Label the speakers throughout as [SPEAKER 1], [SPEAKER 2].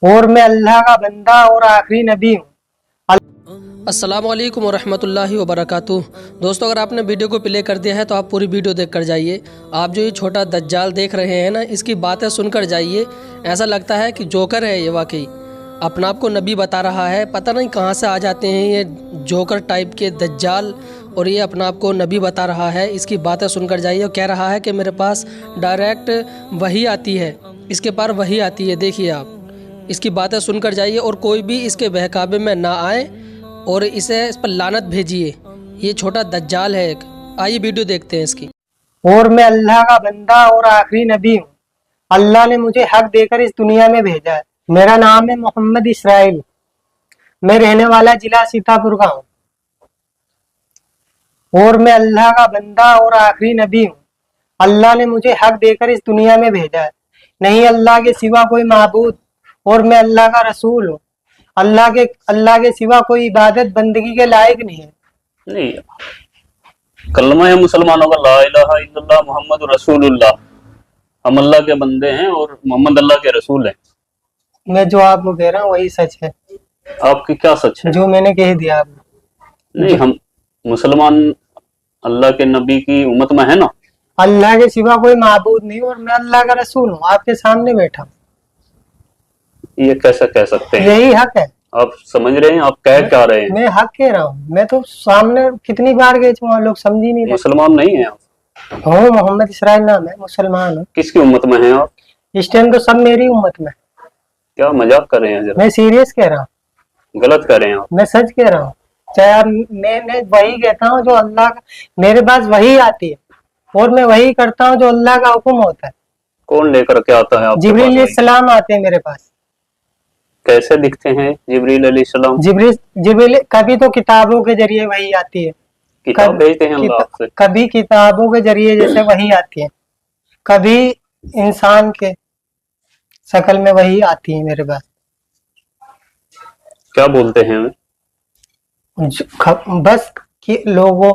[SPEAKER 1] اور میں اللہ کا بندہ اور آخری نبی ہوں۔
[SPEAKER 2] السلام علیکم ورحمۃ اللہ وبرکاتہ۔ دوستو، اگر آپ نے ویڈیو کو پلے کر دیا ہے تو آپ پوری ویڈیو دیکھ کر جائیے۔ آپ جو یہ چھوٹا دجال دیکھ رہے ہیں نا، اس کی باتیں سن کر جائیے، ایسا لگتا ہے کہ جوکر ہے یہ واقعی۔ اپنا آپ کو نبی بتا رہا ہے، پتہ نہیں کہاں سے آ جاتے ہیں یہ جوکر ٹائپ کے دجال، اور یہ اپنا آپ کو نبی بتا رہا ہے۔ اس کی باتیں سن کر جائیے، اور کہہ رہا ہے کہ میرے پاس ڈائریکٹ وحی آتی ہے، اس کے پاس وحی آتی ہے۔ دیکھیے آپ اس کی باتیں سن کر جائیے، اور کوئی بھی اس کے بہکاوے میں نہ آئے اور اس پر لعنت بھیجیے۔ یہ چھوٹا دجال ہے ایک۔ آئیے ویڈیو دیکھتے ہیں اس کی۔
[SPEAKER 1] اور میں اللہ کا بندہ اور آخری نبی ہوں۔ اللہ نے مجھے حق دے کر اس دنیا میں بھیجا ہے۔ میرا نام ہے محمد اسرائیل۔ میں رہنے والا ضلع سیتا پور کا ہوں۔ اور میں اللہ کا بندہ اور آخری نبی ہوں۔ اللہ نے مجھے حق دے کر اس دنیا میں بھیجا ہے۔ نہیں اللہ کے سوا کوئی معبود، اور میں اللہ کا رسول ہوں۔ اللہ کے سوا کوئی عبادت بندگی کے لائق نہیں ہے۔
[SPEAKER 3] نہیں، کلمہ ہے مسلمانوں کا لا الہ الا اللہ محمد رسول اللہ۔ ہم اللہ کے بندے ہیں اور محمد اللہ کے رسول ہیں۔
[SPEAKER 1] میں جو آپ کو کہہ رہا ہوں وہی سچ ہے۔
[SPEAKER 3] آپ کی کیا سچ ہے؟
[SPEAKER 1] جو میں نے کہہ دیا آپ نے۔
[SPEAKER 3] نہیں، ہم مسلمان اللہ کے نبی کی امت میں ہے نا۔
[SPEAKER 1] اللہ کے سوا کوئی معبود نہیں، اور میں اللہ کا رسول ہوں، آپ کے سامنے بیٹھا ہوں۔
[SPEAKER 3] یہ کیسا کہہ سکتے ہیں؟
[SPEAKER 1] یہی حق ہے۔
[SPEAKER 3] آپ سمجھ رہے ہیں آپ کہہ کیا رہے ہیں؟
[SPEAKER 1] میں حق کہہ رہا ہوں۔ میں تو سامنے کتنی بار گئے تھے، وہاں لوگ سمجھ ہی نہیں رہے۔
[SPEAKER 3] مسلمان نہیں ہیں آپ؟
[SPEAKER 1] ہوں، محمد اسرائیل نام ہے، مسلمان ہوں۔
[SPEAKER 3] کس کی امت میں ہیں آپ؟
[SPEAKER 1] اس ٹائم تو سب میری امت میں۔
[SPEAKER 3] کیا مذاق کر رہے ہیں ذرا؟
[SPEAKER 1] میں سیریس کہہ رہا ہوں،
[SPEAKER 3] غلط کر رہے ہیں آپ۔
[SPEAKER 1] میں سچ کہہ رہا ہوں۔ چاہے آپ میں وہی کہتا ہوں جو اللہ کا، میرے پاس وہی آتی ہے، اور میں وہی کرتا ہوں جو اللہ کا حکم ہوتا ہے۔
[SPEAKER 3] کون لے کر کے آتا ہے آپ کے
[SPEAKER 1] جبریل
[SPEAKER 3] پاس
[SPEAKER 1] علیہ
[SPEAKER 3] وہی؟
[SPEAKER 1] السلام آتے ہیں میرے پاس۔
[SPEAKER 3] کیسے دکھتے ہیں جبریل علیہ السلام؟
[SPEAKER 1] جبریل کبھی تو کتابوں کے ذریعے وہی آتی ہے،
[SPEAKER 3] کتاب بھیجتے ہیں اللہ آپ سے؟
[SPEAKER 1] کبھی کتابوں کے ذریعے جیسے وہی آتی ہے، کبھی انسان کے شکل میں وہی آتی ہے میرے پاس۔
[SPEAKER 3] کیا بولتے ہیں ہمیں؟
[SPEAKER 1] بس کہ لوگوں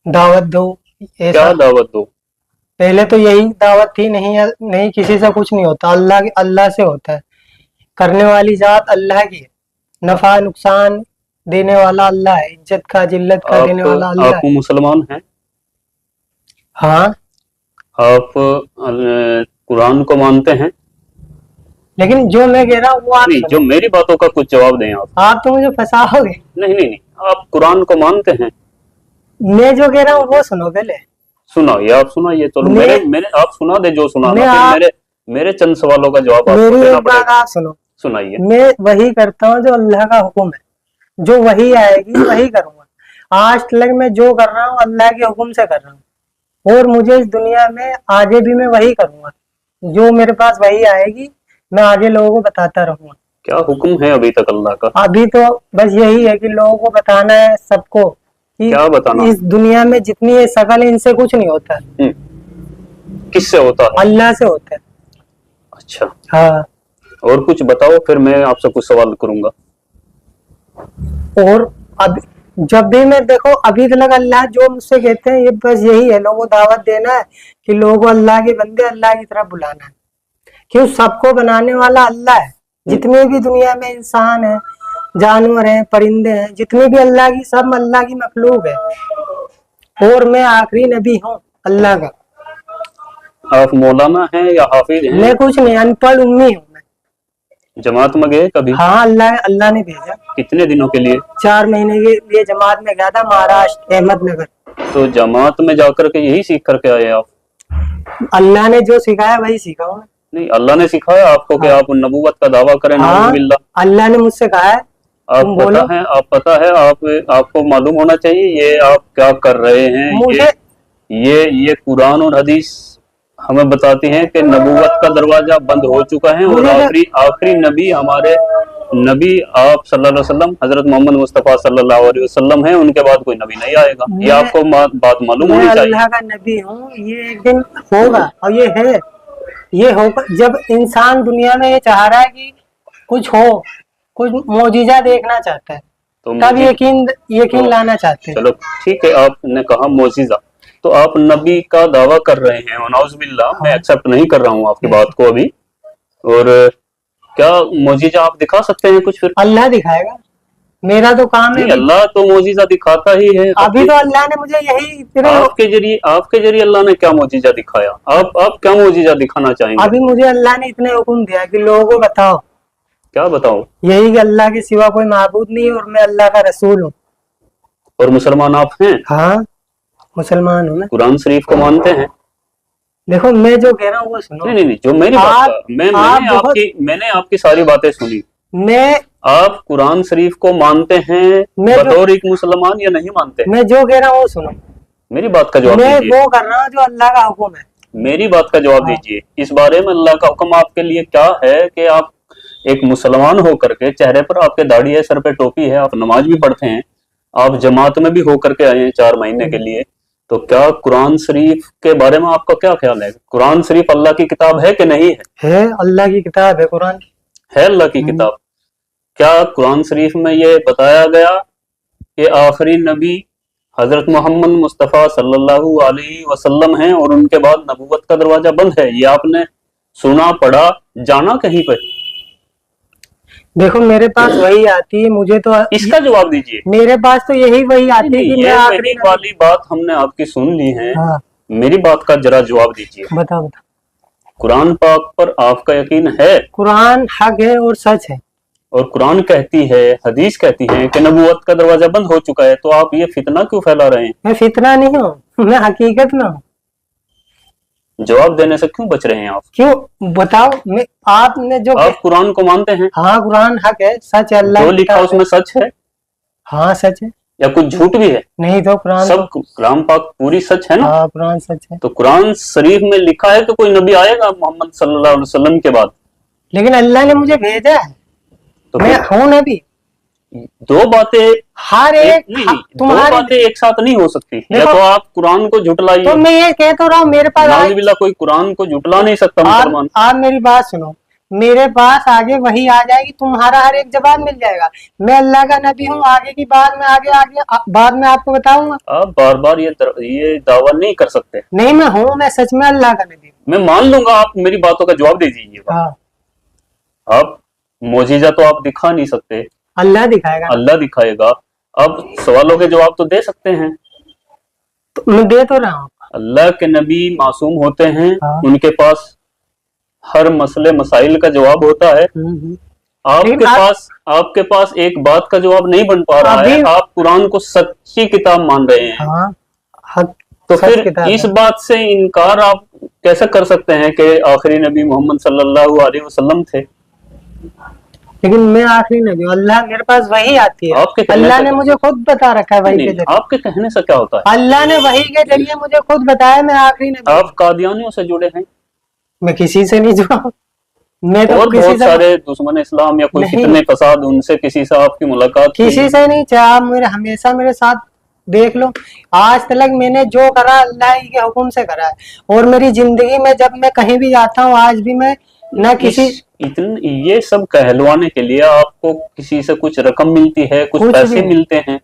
[SPEAKER 1] دعوت دو،
[SPEAKER 3] کیا
[SPEAKER 1] ایسا۔
[SPEAKER 3] دعوت دو؟
[SPEAKER 1] پہلے تو یہی دعوت تھی، نہیں کسی سے کچھ نہیں ہوتا، اللہ سے ہوتا ہے۔ کرنے والی ذات اللہ کی ہے، نفع نقصان دینے والا اللہ ہے، عزت کا ذلت کا دینے والا اللہ
[SPEAKER 3] آپ
[SPEAKER 1] ہے۔
[SPEAKER 3] مسلمان ہیں؟
[SPEAKER 1] ہاں،
[SPEAKER 3] آپ قرآن کو مانتے ہیں؟
[SPEAKER 1] لیکن جو میں کہہ رہا ہوں وہ آپ
[SPEAKER 3] نہیں، جو میری باتوں کا کچھ جواب دیں آپ۔
[SPEAKER 1] آپ تو مجھے پھنساؤ گے۔
[SPEAKER 3] نہیں، آپ قرآن کو مانتے ہیں؟
[SPEAKER 1] میں جو کہہ رہا ہوں وہ سنو پہلے۔
[SPEAKER 3] سنائیے، آپ سنائیے تو میرے آپ سنا دے جو سنانا، پھر میرے چند سوالوں کا جواب آپ کو
[SPEAKER 1] میری
[SPEAKER 3] دینا
[SPEAKER 1] ایک
[SPEAKER 3] پڑے
[SPEAKER 1] بات
[SPEAKER 3] گا۔
[SPEAKER 1] آپ سنو۔
[SPEAKER 3] سنائیے۔
[SPEAKER 1] میں وہی کرتا ہوں جو اللہ کا حکم ہے، جو وہی آئے گی وہی کروں گا۔ آج تک میں جو کر رہا ہوں اللہ کے حکم سے کر رہا ہوں، اور مجھے اس دنیا میں آگے بھی میں وہی کروں گا، جو میرے پاس وہی آئے گی میں آگے لوگوں کو بتاتا رہوں گا۔
[SPEAKER 3] کیا حکم ہے ابھی تک اللہ کا؟
[SPEAKER 1] ابھی تو بس یہی ہے کہ لوگوں کو بتانا ہے سب کو کہ
[SPEAKER 3] کیا بتانا؟
[SPEAKER 1] اس دنیا میں جتنی یہ شکل ہے ان سے کچھ نہیں ہوتا،
[SPEAKER 3] کس سے ہوتا ہے؟
[SPEAKER 1] اللہ سے ہوتا ہے۔
[SPEAKER 3] اچھا،
[SPEAKER 1] ہاں،
[SPEAKER 3] اور کچھ بتاؤ پھر میں آپ سے کچھ سوال کروں گا۔
[SPEAKER 1] اور اب جب بھی میں دیکھو ابھی تک اللہ جو مجھ سے کہتے ہیں یہ بس یہی ہے، لوگوں کو دعوت دینا ہے کہ لوگوں کو اللہ کے بندے اللہ کی طرف بلانا ہے، کیوں سب کو بنانے والا اللہ ہے۔ جتنے بھی دنیا میں انسان ہیں، جانور ہیں، پرندے ہیں، جتنی بھی اللہ کی، سب اللہ کی مخلوق ہے، اور میں آخری نبی ہوں اللہ کا۔
[SPEAKER 3] آپ مولانا ہیں یا حافظ ہیں؟
[SPEAKER 1] میں کچھ نہیں، ان پڑھ امی ہوں میں۔
[SPEAKER 3] جماعت میں گئے کبھی؟
[SPEAKER 1] ہاں، اللہ نے بھیجا۔
[SPEAKER 3] کتنے دنوں کے لیے؟
[SPEAKER 1] 4 مہینے کے لیے جماعت میں گیا تھا، مہاراشٹر احمد نگر۔
[SPEAKER 3] تو جماعت میں جا کر کے یہی سیکھ کر کے آئے آپ؟
[SPEAKER 1] اللہ نے جو سکھایا وہی سیکھا ہوں۔
[SPEAKER 3] نہیں، اللہ نے سکھایا آپ کو کہ آپ نبوت کا دعویٰ کریں؟ نعوذ باللہ۔
[SPEAKER 1] اللہ نے مجھ سے کہا ہے،
[SPEAKER 3] آپ پتہ ہے آپ کو معلوم ہونا چاہیے یہ آپ کیا کر رہے ہیں۔ یہ قرآن اور حدیث ہمیں بتاتی ہیں کہ نبوت کا دروازہ بند ہو چکا ہے، اور آخری نبی ہمارے نبی آپ صلی اللہ علیہ وسلم حضرت محمد مصطفیٰ صلی اللہ علیہ وسلم ہیں، ان کے بعد کوئی نبی نہیں آئے گا۔ یہ آپ کو بات معلوم ہونی
[SPEAKER 1] میں
[SPEAKER 3] چاہیے۔
[SPEAKER 1] اللہ کا نبی ہوں، یہ ایک دن ہوگا، اور یہ ہوگا جب انسان دنیا میں یہ چاہ رہا ہے کہ کچھ ہو، کچھ معجزہ دیکھنا چاہتا ہے، تب یقین لانا چاہتے ہیں۔
[SPEAKER 3] چلو ٹھیک ہے، آپ نے کہا معجزہ، تو آپ نبی کا دعویٰ کر رہے ہیں، ونعوذ باللہ میں ایکسپٹ نہیں کر رہا ہوں آپ کی بات کو ابھی، اور क्या मोजीजा आप दिखा सकते हैं कुछ? फिर
[SPEAKER 1] अल्लाह दिखाएगा, मेरा तो काम है।
[SPEAKER 3] अल्लाह तो मोजीजा दिखाता ही है।
[SPEAKER 1] अभी तो अल्लाह ने मुझे यही
[SPEAKER 3] आपके जरिए अल्लाह ने क्या मोजीजा दिखाया? आप क्या मोजीजा दिखाना चाहेंगे?
[SPEAKER 1] अभी मुझे अल्लाह ने इतने हुक्म दिया कि लोगों को बताओ।
[SPEAKER 3] क्या बताओ?
[SPEAKER 1] यही कि अल्लाह के सिवा कोई माबूद नहीं है और मैं अल्लाह का रसूल हूँ।
[SPEAKER 3] और मुसलमान आप हैं?
[SPEAKER 1] हाँ, मुसलमान हूँ मैं।
[SPEAKER 3] कुरान शरीफ को मानते हैं?
[SPEAKER 1] देखो मैं जो कह रहा हूँ वो सुनो।
[SPEAKER 3] नहीं, जो मेरी बात, मैंने आपकी सारी बातें सुनी। आप कुरान शरीफ को मानते हैं बतौर एक मुसलमान या नहीं मानते?
[SPEAKER 1] मैं जो कह रहा हूँ वो सुनो,
[SPEAKER 3] मेरी बात का जवाब दीजिए।
[SPEAKER 1] मैं वो कर रहा हूँ जो अल्लाह का हुक्म है।
[SPEAKER 3] मेरी बात का जवाब दीजिए। इस बारे में अल्लाह का हुक्म आपके लिए क्या है कि आप एक मुसलमान होकर के, चेहरे पर आपके दाढ़ी है, सर पे टोपी है, आप नमाज भी पढ़ते हैं, आप जमात में भी होकर के आए हैं 4 महीने के लिए, तो क्या कुरान शरीफ के बारे में आपका क्या ख्याल है? कुरान शरीफ अल्लाह की किताब है कि नहीं है?
[SPEAKER 1] है, अल्लाह की किताब है, कुरान
[SPEAKER 3] है अल्लाह की किताब। क्या कुरान शरीफ में ये बताया गया कि आखिरी नबी हजरत मोहम्मद मुस्तफ़ा सल्लल्लाहु अलैहि वसल्लम हैं और उनके बाद नबूवत का दरवाजा बंद है? ये आपने सुना, पढ़ा, जाना कहीं पर?
[SPEAKER 1] देखो मेरे पास वही आती है, मुझे तो
[SPEAKER 3] इसका जवाब दीजिए।
[SPEAKER 1] मेरे पास तो यही वही आती है कि मैं आखिरी
[SPEAKER 3] वाली बात हमने आपकी सुन ली है।
[SPEAKER 1] हाँ।
[SPEAKER 3] मेरी बात का जरा जवाब दीजिए।
[SPEAKER 1] बताओ।
[SPEAKER 3] कुरान पाक पर आपका यकीन है?
[SPEAKER 1] कुरान हक है और सच है।
[SPEAKER 3] और कुरान कहती है, हदीस कहती है कि नबूवत का दरवाजा बंद हो चुका है, तो आप ये फितना क्यों फैला रहे हैं?
[SPEAKER 1] मैं फितना नहीं हूँ, मैं हकीकत में हूँ।
[SPEAKER 3] जवाब देने से क्यों बच रहे हैं आप?
[SPEAKER 1] क्यों बताओ? आपने जो
[SPEAKER 3] आप कुरान को मानते हैं?
[SPEAKER 1] हाँ, कुरान हक है, सच है, अल्लाह
[SPEAKER 3] जो लिखा उसमें सच है?
[SPEAKER 1] हाँ सच है।
[SPEAKER 3] या कुछ झूठ भी है?
[SPEAKER 1] नहीं तो कुरान
[SPEAKER 3] सब कुरान पाक पूरी सच है ना?
[SPEAKER 1] हाँ, कुरान सच है।
[SPEAKER 3] तो कुरान शरीफ में लिखा है कि कोई नबी आएगा मोहम्मद सल्लल्लाहु अलैहि वसल्लम के बाद?
[SPEAKER 1] लेकिन अल्लाह ने मुझे भेजा है, तो मैं हूँ नबी।
[SPEAKER 3] दो बातें
[SPEAKER 1] हर एक
[SPEAKER 3] दो बातें एक साथ नहीं हो सकती। या तो आप कुरान को झुटलाइए,
[SPEAKER 1] तो मैं ये कह तो रहा हूँ, मेरे पास
[SPEAKER 3] नाउज़ुबिल्लाह कोई कुरान को झुटला नहीं सकता मुसलमान।
[SPEAKER 1] आप मेरी बात सुनो, मेरे पास आगे वही आ जाएगी, तुम्हारा हर एक जवाब मिल जाएगा। मैं अल्लाह का नबी हूँ, आगे की बात में आगे बाद में आपको बताऊंगा।
[SPEAKER 3] आप बार बार ये दावा नहीं कर सकते।
[SPEAKER 1] नहीं, मैं हूँ, मैं सच में अल्लाह का नबी हूँ।
[SPEAKER 3] मैं मान लूंगा, आप मेरी बातों का जवाब दे दीजिएगा। आप मोजीजा तो आप दिखा नहीं सकते,
[SPEAKER 1] अल्लाह दिखाएगा।
[SPEAKER 3] अल्लाह दिखाएगा। अब सवालों के जवाब तो दे सकते हैं।
[SPEAKER 1] तो मैं दे तो रहा हूँ।
[SPEAKER 3] अल्लाह के नबी मासूम होते हैं, उनके पास हर मसले मसाइल का जवाब होता है। आपके पास एक बात का जवाब नहीं बन पा रहा है। आप कुरान को सच्ची किताब मान रहे हैं। तो फिर इस बात से इनकार आप कैसे कर सकते हैं कि आखिरी नबी मोहम्मद सल्लल्लाहु अलैहि वसल्लम थे?
[SPEAKER 1] लेकिन मैं आखिरी नबी हूँ, अल्लाह मेरे पास वही आती है। अल्लाह ने मुझे खुद बता रखा है वही के जरिए।
[SPEAKER 3] आपके कहने से क्या होता है?
[SPEAKER 1] अल्लाह ने वही के जरिए मुझे खुद बताया मैं आखिरी नबी।
[SPEAKER 3] आप कादियानियों से जुड़े हैं?
[SPEAKER 1] मैं किसी से नहीं जुड़ा, मैं तो
[SPEAKER 3] और बहुत सारे दुश्मन इस्लाम या कोई फितने फसाद, उनसे किसी से आपकी मुलाकात?
[SPEAKER 1] किसी से नहीं। चाहे आप हमेशा मेरे साथ देख लो, आज तक मैंने जो करा अल्लाह के हुक्म से करा है। और मेरी जिंदगी में जब मैं कहीं भी जाता हूँ, आज भी मैं न किसी
[SPEAKER 3] ये सब कहलवाने के लिए आपको किसी से कुछ रकम मिलती है, कुछ पैसे मिलते हैं?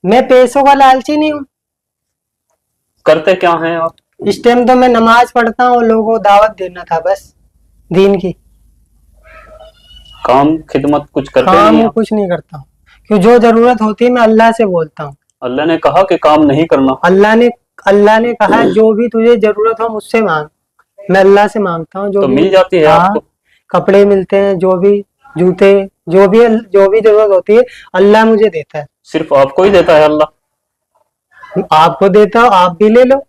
[SPEAKER 1] मैं पैसों का लालची नहीं हूँ।
[SPEAKER 3] करते क्या हैं आप?
[SPEAKER 1] इस टाइम तो मैं नमाज पढ़ता हूँ, लोगों को दावत देना था बस दीन की।
[SPEAKER 3] काम खिदमत कुछ करते
[SPEAKER 1] काम
[SPEAKER 3] नहीं?
[SPEAKER 1] कुछ नहीं करता हूँ, क्यों जो जरूरत होती है मैं अल्लाह से बोलता हूँ।
[SPEAKER 3] अल्लाह ने कहा कि काम नहीं करना?
[SPEAKER 1] अल्लाह ने कहा जो भी तुझे जरूरत हो मुझसे मांग। मैं अल्लाह से मांगता हूँ, जो
[SPEAKER 3] तो मिल जाती है आपको?
[SPEAKER 1] कपड़े मिलते हैं, जो भी जूते, जो भी जरूरत होती है अल्लाह मुझे देता है।
[SPEAKER 3] सिर्फ आपको ही देता है अल्लाह?
[SPEAKER 1] आपको देता हो, आप भी ले लो।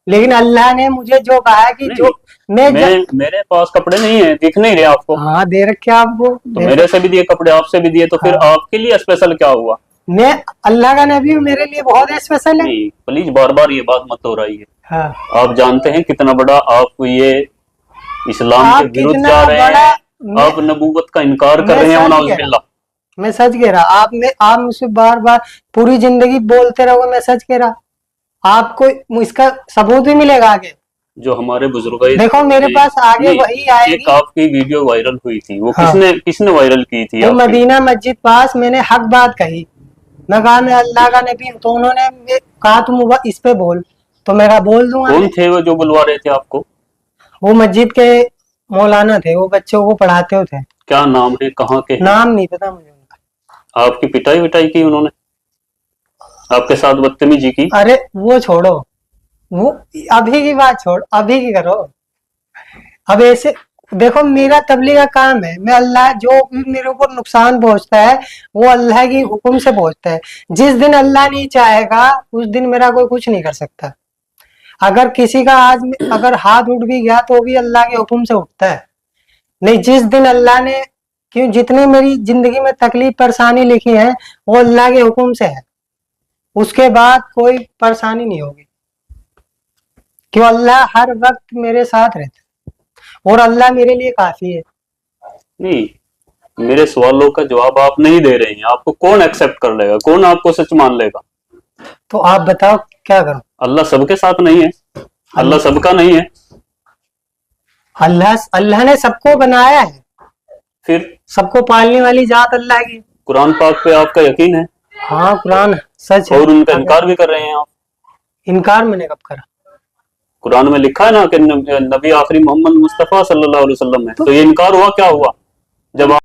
[SPEAKER 1] लेकिन अल्लाह ने मुझे जो कहा है कि जो
[SPEAKER 3] मेरे पास कपड़े नहीं है, दिख नहीं रहे आपको?
[SPEAKER 1] हाँ, दे रखे आपको।
[SPEAKER 3] तो मेरे से भी दिए कपड़े, आपसे भी दिए, तो फिर आपके लिए स्पेशल क्या हुआ?
[SPEAKER 1] मैं अल्लाह का नबी हूँ, मेरे लिए बहुत स्पेशल है।
[SPEAKER 3] नहीं, प्लीज बार बार ये बात मत दोहराइए।
[SPEAKER 1] हाँ।
[SPEAKER 3] आप जानते हैं कितना बड़ा आप ये इस्लाम के विरुद्ध जा रहे हैं, आप नबूवत का इनकार कर रहे हैं। नाउज़ुबिल्लाह।
[SPEAKER 1] मैं सच कह रहा। आप मुझसे बार बार पूरी जिंदगी बोलते रहोगे, मैं सच कह रहा। आपको इसका सबूत भी मिलेगा आगे।
[SPEAKER 3] जो हमारे बुजुर्ग,
[SPEAKER 1] देखो मेरे पास आगे वही आएगी।
[SPEAKER 3] एक आपकी वीडियो वायरल हुई थी, वो
[SPEAKER 1] हाँ।
[SPEAKER 3] किसने वायरल की थी?
[SPEAKER 1] तो मदीना मस्जिद पास मैंने हक बात कही, मैं कहा मैं अल्लाह का नबी हूँ, तो उन्होंने कहा तुम इस पे बोल, तो मैं कहा बोल दूंगा।
[SPEAKER 3] कौन थे वो जो बुलवा रहे थे आपको?
[SPEAKER 1] वो मस्जिद के मौलाना थे, वो बच्चों को पढ़ाते थे।
[SPEAKER 3] क्या नाम है, कहाँ के हैं?
[SPEAKER 1] नाम नहीं पता मुझे उनका।
[SPEAKER 3] आपकी पिटाई विटाई की उन्होंने, आपके साथ बदतमीजी की?
[SPEAKER 1] अरे वो छोड़ो, वो अभी की बात छोड़, अभी की करो। अब ऐसे देखो, मेरा तबलीग का काम है, मैं अल्लाह जो भी मेरे ऊपर नुकसान पहुंचता है वो अल्लाह की हुक्म से पहुंचता है। जिस दिन अल्लाह नहीं चाहेगा उस दिन मेरा कोई कुछ नहीं कर सकता। अगर किसी का आज अगर हाथ उठ भी गया तो भी अल्लाह के हुक्म से उठता है। नहीं, जिस दिन अल्लाह ने, क्यों जितनी मेरी जिंदगी में तकलीफ परेशानी लिखी है वो अल्लाह के हुक्म से है, उसके बाद कोई परेशानी नहीं होगी, क्यों अल्लाह हर वक्त मेरे साथ रहता है और अल्लाह मेरे लिए काफी है।
[SPEAKER 3] नहीं, मेरे सवालों का जवाब आप नहीं दे रहे हैं। आपको कौन एक्सेप्ट कर लेगा, कौन आपको सच मान लेगा?
[SPEAKER 1] तो आप बताओ क्या करूं?
[SPEAKER 3] अल्लाह सबके साथ नहीं है, अल्लाह सबका नहीं है।
[SPEAKER 1] अल्लाह ने सबको बनाया है,
[SPEAKER 3] फिर
[SPEAKER 1] सबको पालने वाली जात अल्लाह की।
[SPEAKER 3] कुरान पाक पे आपका यकीन है
[SPEAKER 1] हाँ, कुरान सच है।
[SPEAKER 3] और उनका इनकार भी कर रहे हैं आप।
[SPEAKER 1] इनकार मैंने कब करा?
[SPEAKER 3] कुरान में लिखा है ना कि नबी आखिरी मोहम्मद मुस्तफा सल्लल्लाहु अलैहि वसल्लम है, तो ये इनकार हुआ क्या हुआ जब